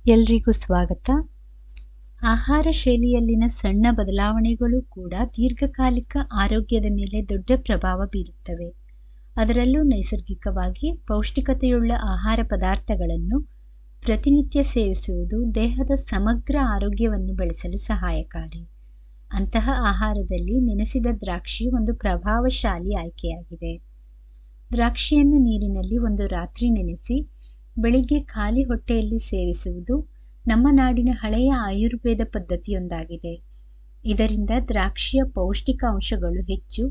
ಎಲ್ರಿಗೂ ಸ್ವಾಗತ. ಆಹಾರ ಶೈಲಿಯಲ್ಲಿನ ಸಣ್ಣ ಬದಲಾವಣೆಗಳು ಕೂಡ ದೀರ್ಘಕಾಲಿಕ ಆರೋಗ್ಯದ ಮೇಲೆ ದೊಡ್ಡ ಪ್ರಭಾವ ಬೀರುತ್ತವೆ. ಅದರಲ್ಲೂ ನೈಸರ್ಗಿಕವಾಗಿ ಪೌಷ್ಟಿಕತೆಯುಳ್ಳ ಆಹಾರ ಪದಾರ್ಥಗಳನ್ನು ಪ್ರತಿನಿತ್ಯ ಸೇವಿಸುವುದು ದೇಹದ ಸಮಗ್ರ ಆರೋಗ್ಯವನ್ನು ಬೆಳೆಸಲು ಸಹಾಯಕಾರಿ. ಅಂತಹ ಆಹಾರದಲ್ಲಿ ನೆನೆಸಿದ ದ್ರಾಕ್ಷಿ ಒಂದು ಪ್ರಭಾವಶಾಲಿ ಆಯ್ಕೆಯಾಗಿದೆ. ದ್ರಾಕ್ಷಿಯನ್ನು ನೀರಿನಲ್ಲಿ ಒಂದು ರಾತ್ರಿ ನೆನೆಸಿ ಬೆಳಿಗ್ಗೆ ಖಾಲಿ ಹೊಟ್ಟೆಯಲ್ಲಿ ಸೇವಿಸುವುದು ನಮ್ಮ ನಾಡಿನ ಹಳೆಯ ಆಯುರ್ವೇದ ಪದ್ಧತಿಯೊಂದಾಗಿದೆ. ಇದರಿಂದ ದ್ರಾಕ್ಷಿಯ ಪೌಷ್ಟಿಕಾಂಶಗಳು ಹೆಚ್ಚು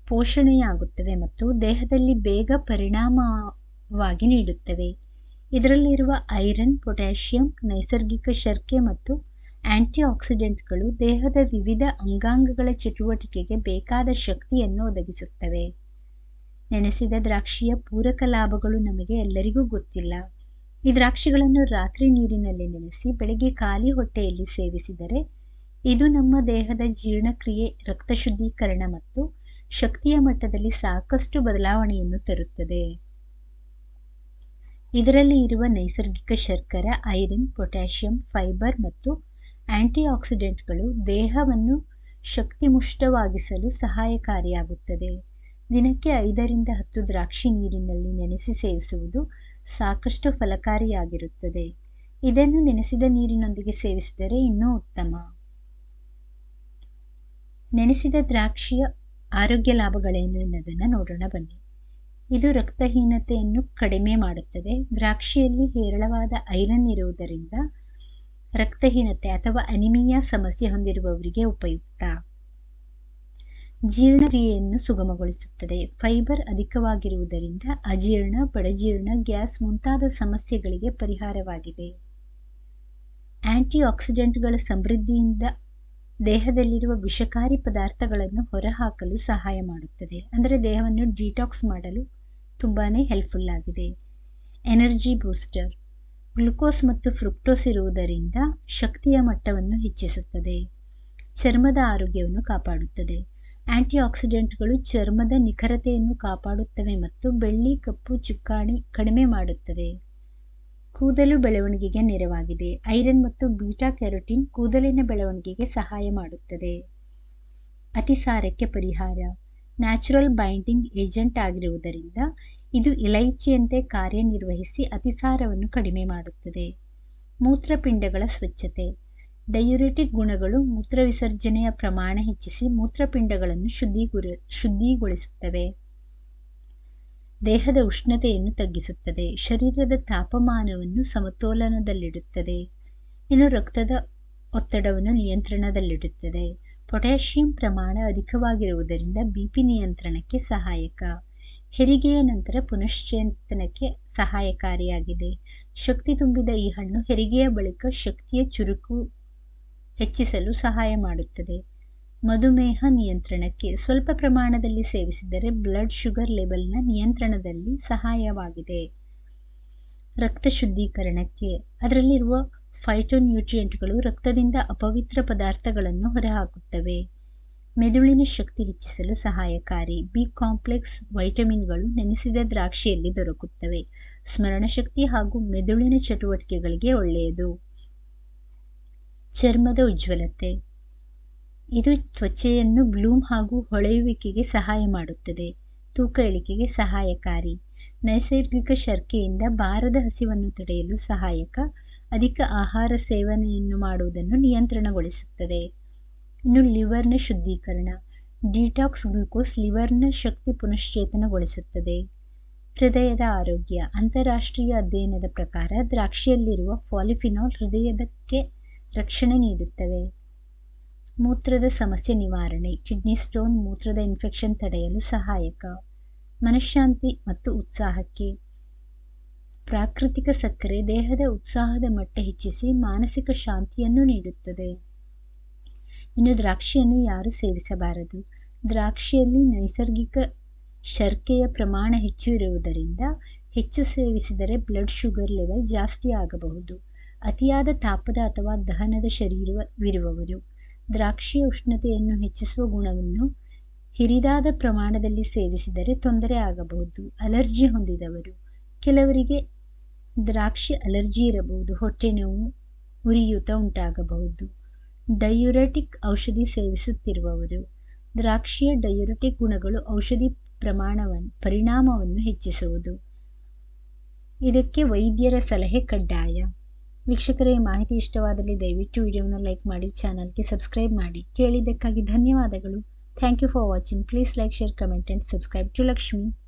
ಪೋಷಣೆಯಾಗುತ್ತವೆ ಮತ್ತು ದೇಹದಲ್ಲಿ ಬೇಗ ಪರಿಣಾಮವಾಗಿ ನೀಡುತ್ತವೆ. ಇದರಲ್ಲಿರುವ ಐರನ್, ಪೊಟ್ಯಾಷಿಯಂ, ನೈಸರ್ಗಿಕ ಶರ್ಕೆ ಮತ್ತು ಆಂಟಿ ಆಕ್ಸಿಡೆಂಟ್ಗಳು ದೇಹದ ವಿವಿಧ ಅಂಗಾಂಗಗಳ ಚಟುವಟಿಕೆಗೆ ಬೇಕಾದ ಶಕ್ತಿಯನ್ನು ಒದಗಿಸುತ್ತವೆ. ನೆನೆಸಿದ ದ್ರಾಕ್ಷಿಯ ಪೂರಕ ಲಾಭಗಳು ನಮಗೆ ಎಲ್ಲರಿಗೂ ಗೊತ್ತಿಲ್ಲ. ಈ ದ್ರಾಕ್ಷಿಗಳನ್ನು ರಾತ್ರಿ ನೀರಿನಲ್ಲಿ ನೆನೆಸಿ ಬೆಳಗ್ಗೆ ಖಾಲಿ ಹೊಟ್ಟೆಯಲ್ಲಿ ಸೇವಿಸಿದರೆ ಇದು ನಮ್ಮ ದೇಹದ ಜೀರ್ಣಕ್ರಿಯೆ, ರಕ್ತ ಶುದ್ಧೀಕರಣ ಮತ್ತು ಶಕ್ತಿಯ ಮಟ್ಟದಲ್ಲಿ ಸಾಕಷ್ಟು ಬದಲಾವಣೆಯನ್ನು ತರುತ್ತದೆ. ಇದರಲ್ಲಿ ಇರುವ ನೈಸರ್ಗಿಕ ಶರ್ಕರೆ, ಐರನ್, ಪೊಟ್ಯಾಷಿಯಂ, ಫೈಬರ್ ಮತ್ತು ಆಂಟಿ ಆಕ್ಸಿಡೆಂಟ್ಗಳು ದೇಹವನ್ನು ಶಕ್ತಿಮುಷ್ಟವಾಗಿಸಲು ಸಹಾಯಕಾರಿಯಾಗುತ್ತದೆ. ದಿನಕ್ಕೆ 5ರಿಂದ 10 ದ್ರಾಕ್ಷಿ ನೀರಿನಲ್ಲಿ ನೆನೆಸಿ ಸೇವಿಸುವುದು ಸಾಕಷ್ಟು ಫಲಕಾರಿಯಾಗಿರುತ್ತದೆ. ಇದನ್ನು ನೆನೆಸಿದ ನೀರಿನೊಂದಿಗೆ ಸೇವಿಸಿದರೆ ಇನ್ನೂ ಉತ್ತಮ. ನೆನೆಸಿದ ದ್ರಾಕ್ಷಿಯ ಆರೋಗ್ಯ ಲಾಭಗಳೇನು ಎನ್ನುವುದನ್ನು ನೋಡೋಣ ಬನ್ನಿ. ಇದು ರಕ್ತಹೀನತೆಯನ್ನು ಕಡಿಮೆ ಮಾಡುತ್ತದೆ. ದ್ರಾಕ್ಷಿಯಲ್ಲಿ ಹೇರಳವಾದ ಐರನ್ ಇರುವುದರಿಂದ ರಕ್ತಹೀನತೆ ಅಥವಾ ಅನಿಮಿಯಾ ಸಮಸ್ಯೆ ಹೊಂದಿರುವವರಿಗೆ ಉಪಯುಕ್ತ. ಜೀರ್ಣಕ್ರಿಯೆಯನ್ನು ಸುಗಮಗೊಳಿಸುತ್ತದೆ. ಫೈಬರ್ ಅಧಿಕವಾಗಿರುವುದರಿಂದ ಅಜೀರ್ಣ, ಬಡಜೀರ್ಣ, ಗ್ಯಾಸ್ ಮುಂತಾದ ಸಮಸ್ಯೆಗಳಿಗೆ ಪರಿಹಾರವಾಗಿದೆ. ಆಂಟಿ ಆಕ್ಸಿಡೆಂಟ್ಗಳ ಸಮೃದ್ಧಿಯಿಂದ ದೇಹದಲ್ಲಿರುವ ವಿಷಕಾರಿ ಪದಾರ್ಥಗಳನ್ನು ಹೊರಹಾಕಲು ಸಹಾಯ ಮಾಡುತ್ತದೆ. ಅಂದರೆ ದೇಹವನ್ನು ಡಿಟಾಕ್ಸ್ ಮಾಡಲು ತುಂಬಾನೇ ಹೆಲ್ಪ್ಫುಲ್ ಆಗಿದೆ. ಎನರ್ಜಿ ಬೂಸ್ಟರ್, ಗ್ಲುಕೋಸ್ ಮತ್ತು ಫ್ರುಕ್ಟೋಸ್ ಇರುವುದರಿಂದ ಶಕ್ತಿಯ ಮಟ್ಟವನ್ನು ಹೆಚ್ಚಿಸುತ್ತದೆ. ಚರ್ಮದ ಆರೋಗ್ಯವನ್ನು ಕಾಪಾಡುತ್ತದೆ. ಆಂಟಿ ಆಕ್ಸಿಡೆಂಟ್ಗಳು ಚರ್ಮದ ನಿಖರತೆಯನ್ನು ಕಾಪಾಡುತ್ತವೆ ಮತ್ತು ಬೆಳ್ಳಿ, ಕಪ್ಪು ಚುಕ್ಕಾಣಿ ಕಡಿಮೆ ಮಾಡುತ್ತವೆ. ಕೂದಲು ಬೆಳವಣಿಗೆಗೆ ನೆರವಾಗಿದೆ. ಐರನ್ ಮತ್ತು ಬೀಟಾ ಕ್ಯಾರೋಟಿನ್ ಕೂದಲಿನ ಬೆಳವಣಿಗೆಗೆ ಸಹಾಯ ಮಾಡುತ್ತದೆ. ಅತಿಸಾರಕ್ಕೆ ಪರಿಹಾರ, ನ್ಯಾಚುರಲ್ ಬೈಂಡಿಂಗ್ ಏಜೆಂಟ್ ಆಗಿರುವುದರಿಂದ ಇದು ಇಲೈಚಿಯಂತೆ ಕಾರ್ಯನಿರ್ವಹಿಸಿ ಅತಿಸಾರವನ್ನು ಕಡಿಮೆ ಮಾಡುತ್ತದೆ. ಮೂತ್ರಪಿಂಡಗಳ ಸ್ವಚ್ಛತೆ, ಡಯೂರೆಟಿಕ್ ಗುಣಗಳು ಮೂತ್ರ ವಿಸರ್ಜನೆಯ ಪ್ರಮಾಣ ಹೆಚ್ಚಿಸಿ ಮೂತ್ರಪಿಂಡಗಳನ್ನು ಶುದ್ಧಿಗೊಳಿಸುತ್ತವೆ. ದೇಹದ ಉಷ್ಣತೆಯನ್ನು ತಗ್ಗಿಸುತ್ತದೆ. ಶರೀರದ ತಾಪಮಾನವನ್ನು ಸಮತೋಲನದಲ್ಲಿಡುತ್ತದೆ. ಇನ್ನು ರಕ್ತದ ಒತ್ತಡವನ್ನು ನಿಯಂತ್ರಣದಲ್ಲಿಡುತ್ತದೆ. ಪೊಟ್ಯಾಷಿಯಂ ಪ್ರಮಾಣ ಅಧಿಕವಾಗಿರುವುದರಿಂದ ಬಿಪಿ ನಿಯಂತ್ರಣಕ್ಕೆ ಸಹಾಯಕ. ಹೆರಿಗೆಯ ನಂತರ ಪುನಶ್ಚೇತನಕ್ಕೆ ಸಹಾಯಕಾರಿಯಾಗಿದೆ. ಶಕ್ತಿ ತುಂಬಿದ ಈ ಹಣ್ಣು ಹೆರಿಗೆಯ ಬಳಿಕ ಶಕ್ತಿಯ ಚುರುಕು ಹೆಚ್ಚಿಸಲು ಸಹಾಯ ಮಾಡುತ್ತದೆ. ಮಧುಮೇಹ ನಿಯಂತ್ರಣಕ್ಕೆ ಸ್ವಲ್ಪ ಪ್ರಮಾಣದಲ್ಲಿ ಸೇವಿಸಿದರೆ ಬ್ಲಡ್ ಶುಗರ್ ಲೆವೆಲ್ನ ನಿಯಂತ್ರಣದಲ್ಲಿ ಸಹಾಯವಾಗಿದೆ. ರಕ್ತ ಶುದ್ಧೀಕರಣಕ್ಕೆ, ಅದರಲ್ಲಿರುವ ಫೈಟೋನ್ಯೂಟ್ರಿಯೆಂಟ್ಗಳು ರಕ್ತದಿಂದ ಅಪವಿತ್ರ ಪದಾರ್ಥಗಳನ್ನು ಹೊರಹಾಕುತ್ತವೆ. ಮೆದುಳಿನ ಶಕ್ತಿ ಹೆಚ್ಚಿಸಲು ಸಹಾಯಕಾರಿ. ಬಿ ಕಾಂಪ್ಲೆಕ್ಸ್ ವೈಟಮಿನ್ಗಳು ನೆನೆಸಿದ ದ್ರಾಕ್ಷಿಯಲ್ಲಿ ದೊರಕುತ್ತವೆ. ಸ್ಮರಣಶಕ್ತಿ ಹಾಗೂ ಮೆದುಳಿನ ಚಟುವಟಿಕೆಗಳಿಗೆ ಒಳ್ಳೆಯದು. ಚರ್ಮದ ಉಜ್ವಲತೆ, ಇದು ತ್ವಚೆಯನ್ನು ಬ್ಲೂಮ್ ಹಾಗೂ ಹೊಳೆಯುವಿಕೆಗೆ ಸಹಾಯ ಮಾಡುತ್ತದೆ. ತೂಕ ಇಳಿಕೆಗೆ ಸಹಾಯಕಾರಿ. ನೈಸರ್ಗಿಕ ಶರ್ಕೆಯಿಂದ ಬಾರದ ಹಸಿವನ್ನು ತಡೆಯಲು ಸಹಾಯಕ. ಅಧಿಕ ಆಹಾರ ಸೇವನೆಯನ್ನು ಮಾಡುವುದನ್ನು ನಿಯಂತ್ರಣಗೊಳಿಸುತ್ತದೆ. ಇನ್ನು ಲಿವರ್ನ ಶುದ್ಧೀಕರಣ, ಡಿಟಾಕ್ಸ್ ಗ್ಲುಕೋಸ್ ಲಿವರ್ನ ಶಕ್ತಿ ಪುನಶ್ಚೇತನಗೊಳಿಸುತ್ತದೆ. ಹೃದಯದ ಆರೋಗ್ಯ, ಅಂತಾರಾಷ್ಟ್ರೀಯ ಅಧ್ಯಯನದ ಪ್ರಕಾರ ದ್ರಾಕ್ಷಿಯಲ್ಲಿರುವ ಪಾಲಿಫಿನಾಲ್ ಹೃದಯಕ್ಕೆ ರಕ್ಷಣೆ ನೀಡುತ್ತವೆ. ಮೂತ್ರದ ಸಮಸ್ಯೆ ನಿವಾರಣೆ, ಕಿಡ್ನಿ ಸ್ಟೋನ್, ಮೂತ್ರದ ಇನ್ಫೆಕ್ಷನ್ ತಡೆಯಲು ಸಹಾಯಕ. ಮನಃಶಾಂತಿ ಮತ್ತು ಉತ್ಸಾಹಕ್ಕೆ, ಪ್ರಾಕೃತಿಕ ಸಕ್ಕರೆ ದೇಹದ ಉತ್ಸಾಹದ ಮಟ್ಟ ಹೆಚ್ಚಿಸಿ ಮಾನಸಿಕ ಶಾಂತಿಯನ್ನು ನೀಡುತ್ತದೆ. ಇನ್ನು ದ್ರಾಕ್ಷಿಯನ್ನು ಯಾರು ಸೇವಿಸಬಾರದು? ದ್ರಾಕ್ಷಿಯಲ್ಲಿ ನೈಸರ್ಗಿಕ ಶರ್ಕೆಯ ಪ್ರಮಾಣ ಹೆಚ್ಚು ಇರುವುದರಿಂದ ಹೆಚ್ಚು ಸೇವಿಸಿದರೆ ಬ್ಲಡ್ ಶುಗರ್ ಲೆವೆಲ್ ಜಾಸ್ತಿ ಆಗಬಹುದು. ಅತಿಯಾದ ತಾಪದ ಅಥವಾ ದಹನದ ಶರೀರವಿರುವವರು ದ್ರಾಕ್ಷಿಯ ಉಷ್ಣತೆಯನ್ನು ಹೆಚ್ಚಿಸುವ ಗುಣವನ್ನು ಹಿರಿದಾದ ಪ್ರಮಾಣದಲ್ಲಿ ಸೇವಿಸಿದರೆ ತೊಂದರೆ ಆಗಬಹುದು. ಅಲರ್ಜಿ ಹೊಂದಿದವರು, ಕೆಲವರಿಗೆ ದ್ರಾಕ್ಷಿ ಅಲರ್ಜಿ ಇರಬಹುದು, ಹೊಟ್ಟೆ ನೋವು, ಉರಿಯೂತ ಉಂಟಾಗಬಹುದು. ಡಯೂರೆಟಿಕ್ ಔಷಧಿ ಸೇವಿಸುತ್ತಿರುವವರು. ದ್ರಾಕ್ಷಿಯ ಡಯೂರೆಟಿಕ್ ಗುಣಗಳು ಔಷಧಿ ಪರಿಣಾಮವನ್ನು ಹೆಚ್ಚಿಸುವುದು. ಇದಕ್ಕೆ ವೈದ್ಯರ ಸಲಹೆ ಕಡ್ಡಾಯ. ವೀಕ್ಷಕರೇ, ಮಾಹಿತಿ ಇಷ್ಟವಾದಲ್ಲಿ ದಯವಿಟ್ಟು ವಿಡಿಯೋನ ಲೈಕ್ ಮಾಡಿ, ಚಾನಲ್ಗೆ ಸಬ್ಸ್ಕ್ರೈಬ್ ಮಾಡಿ. ಕೇಳಿದ್ದಕ್ಕಾಗಿ ಧನ್ಯವಾದಗಳು. Thank you for watching. Please like, share, comment and subscribe to Lakshmi.